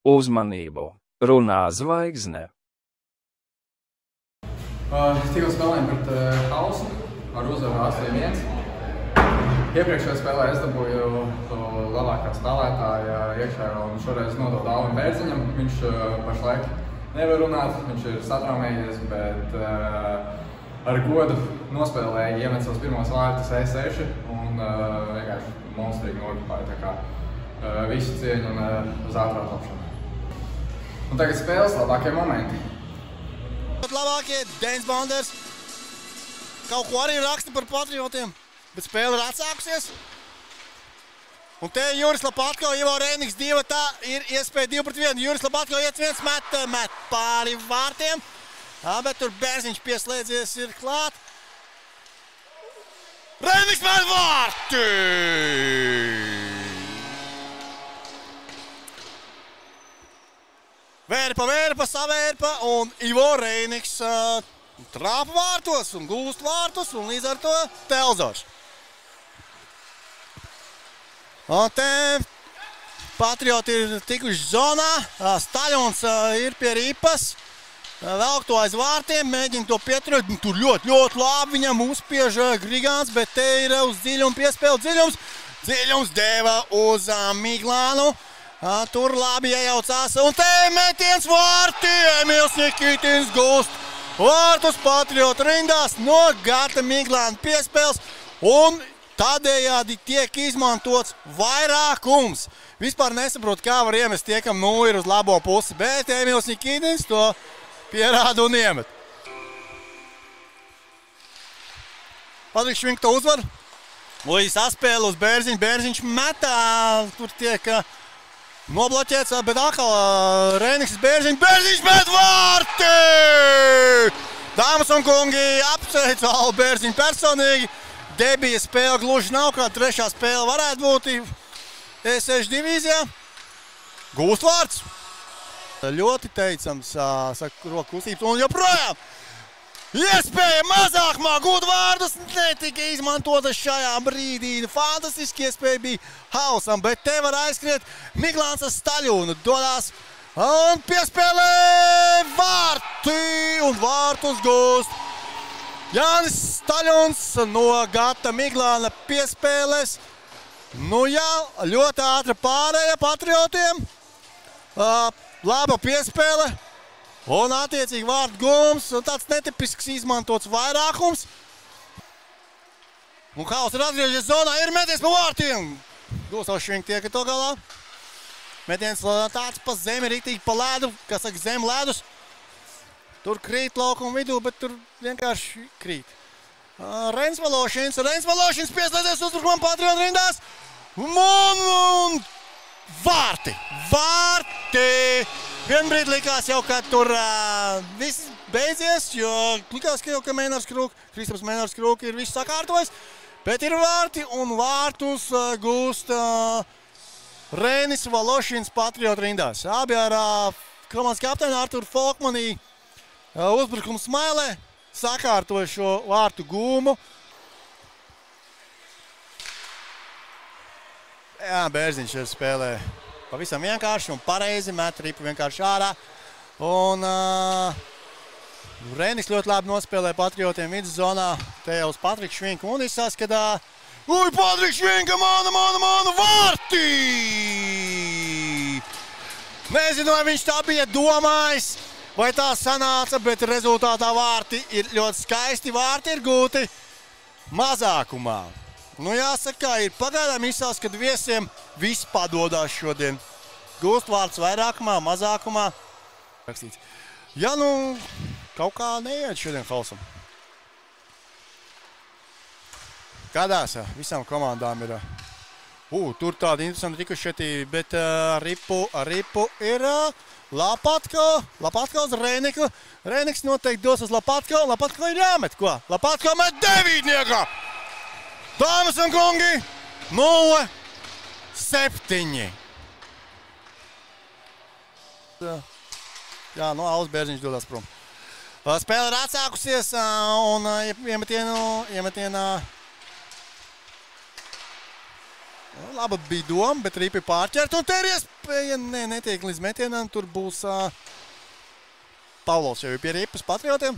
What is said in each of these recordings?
Uzmanību! Runā zvaigzne! Tikko spēlējām pret Hausu ar uzvaru 8-1. Iepriekšējā spēlē es dabūju labākā spēlētāja iekšā un šoreiz nododu Alvim Bērziņam. Viņš pašlaik nevar runāt, viņš ir satraumējies, bet ar godu nospēlēja, iemet savus pirmos vārtus E6 un vienkārši monstrīgi nogrupāja. Tā kā visu cieņu un uz ātrā topšanu. Un tagad spēles labākie momenti. Labākie Denis Banders kaut ko arī raksta par Patriotiem, bet spēle ir atsākusies. Un te Juris Lapatko, Ivo Reiniks 2, tā ir iespēja 2-1. Juris Lapatko iet viens, met pāri vārtiem, bet tur Bērziņš pieslēdzies ir klāt. Reiniks met vārti! Vērpa, savērpa un Ivo Reiniks trāpa vārtos un gūst vārtus un līdz ar to Telzors. Un te Patrioti ir tikuši zonā, Staļons ir pie ripas, velk to aiz vārtiem, mēģina to pieturēt, tur ļoti labi viņam uzspiež Grigāns, bet te ir uz dziļumu piespēle dziļums. Dziļums deva uz Miglānu. Tur labi iejaucās, un te metiens vārti, Emils Nikitins gūst vārtus Patriotu rindās no Gata Miglāna piespēles, un tādējādi tiek izmantots vairākums. Vispār nesaprotu, kā var iemest tie, kam ir uz labo pusi, bet Emils Nikitins to pierāda un iemet. Patriks Švink to uzvar, Luīs saspēle uz Bērziņu, Bērziņš metā, tur tiek nobloķēts, bet atkal Reiniks Bērziņš met vārti! Dāmas un kungi, apsveicu Alvu Bērziņu personīgi. Debija spēle gluži nav, kā trešā spēle varētu būt E6 divīzijā. Gūst vārds. Ļoti teicams, saka, roku kustības un joprojām. Iespēja mazākumā gūt vārdus netika izmantotas šajā brīdī. Fantastiski iespēja bija Hausam, bet te var aizskriet Miglāns ar Staļūnu. Dodās un piespēlē vārti un vārtus gūst. Jānis Staļuns no Gata Miglāna piespēles. Nu jā, ļoti ātra pārēja Patriotiem. Laba piespēle. Un attiecīgi vārdu gūms, tāds netipisks izmantots vairākums. Un Haus ir atgriežies zonā, ir meties pa vārtiem. Gūstovs Švink tiek to galā. Metiens tāds pa zemi, rītīgi pa ledu, kā saka, zem ledus. Tur krīt laukuma vidū, bet tur vienkārši krīt. Rens Valošins pieslēdzies uzbrukumam Patriotu rindās. Un vārti! Vienbrīd likās jau, ka tur viss beidzies, jo likās, ka jau Kristaps Mēnārs Krūk ir viss sakārtojis. Bet ir vārti un vārtus gūst Reinis Valošins Patriotu rindās. Abi ar komandas kapteini Arturu Folkmanī uzbrukumu smailē sakārtoja šo vārtu gūmu. Jā, Bērziņš ir spēlē pavisam vienkārši un pareizi, met ripu vienkārši ārā. Un Reinis ļoti labi nospēlē Patriotiem viduszonā. Te jau uz Patriku Švinku un izsaskatā. Ui, Patriks Švinka, mana, vārti! Nezinu, vai viņš tā bija domājis, vai tā sanāca, bet rezultātā vārti ir ļoti skaisti. Vārti ir gūti mazākumā. Nu jāsaka, ir pagaidām izsās, kad viesiem viss padodās šodien. Gūst vārds vairākumā, mazākumā. Rakstīts. Ja nu kaut kā neiet šodien Hausam. Kādās visām komandām ir Tur tāda interesanta rikušeti, bet ripu ir Lapatko uz Rēniku. Rēniks noteikti dos uz Lapatko. Lapatko ir jāmet, ko? Lapatko met 9. Dāmas un kungi, 0-7. Jā, no Alus Bērziņš dodas prom. Spēle ir atsākusies un iemetienā laba bija doma, bet ripi pārķert. Un te ir iespēja, netiek līdz metienam. Tur būs Pavlovs jau ir pie ripas Patriotiem.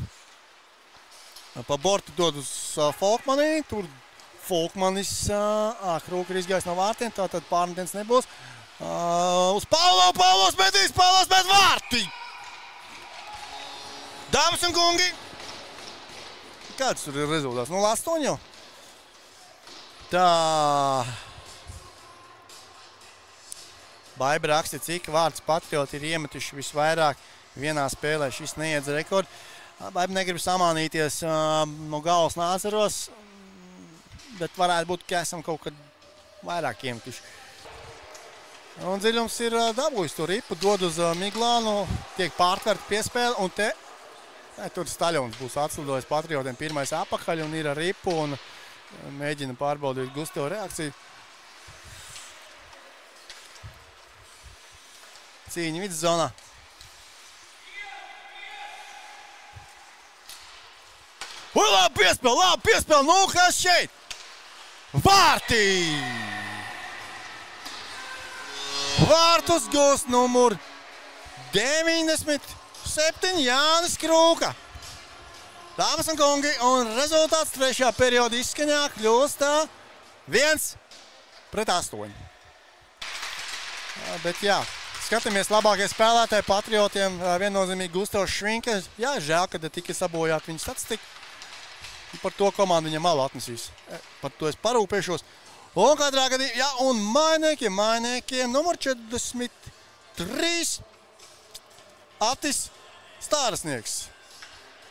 Pa bortu dod uz Folkmanī. Tur Folkmanis Krūka ir izgājis no vārtiem, tātad pārmetens nebūs. Uz Pavlovs metīs, Pavlovs met vārti! Dāmas un kungi! Kāds tur ir rezultāts? 0-8 jau? Tā... Baiba raksta, cik vārds Patrioti ir iemetuši visvairāk vienā spēlē. Šis neiedz rekordu. Baiba negrib samānīties no galvas nāceros, bet varētu būt, ka esam kaut kad vairāk iemetuši. Un Dziļums ir dabūjis to ripu, dod uz Miglānu, tiek pārtverta piespēle, un te tur Staļons būs atslidojis Patriotiem pirmais apakaļ un ir ar ripu un mēģina pārbaudīt Gustavu reakciju. Cīņa vidzonā. Labi piespēl, nu kas šeit? Vārtī! Vārtus gūst numur 97 Jānis Krūka. Dāmas un kungi, un rezultāts trešajā perioda izskaņā kļūst 1-8. Bet jā. Skatāmies labākie spēlētāji Patriotiem, viennozīmīgi Gustavs Švinka. Jā, žēl, kad tika sabojāt viņa statistika. Par to komandu viņam malu atnesīs. Par to es parūpēšos. Un katrā gadījumā, jā, un mainiekiem numur 43 Atis Stārasnieks.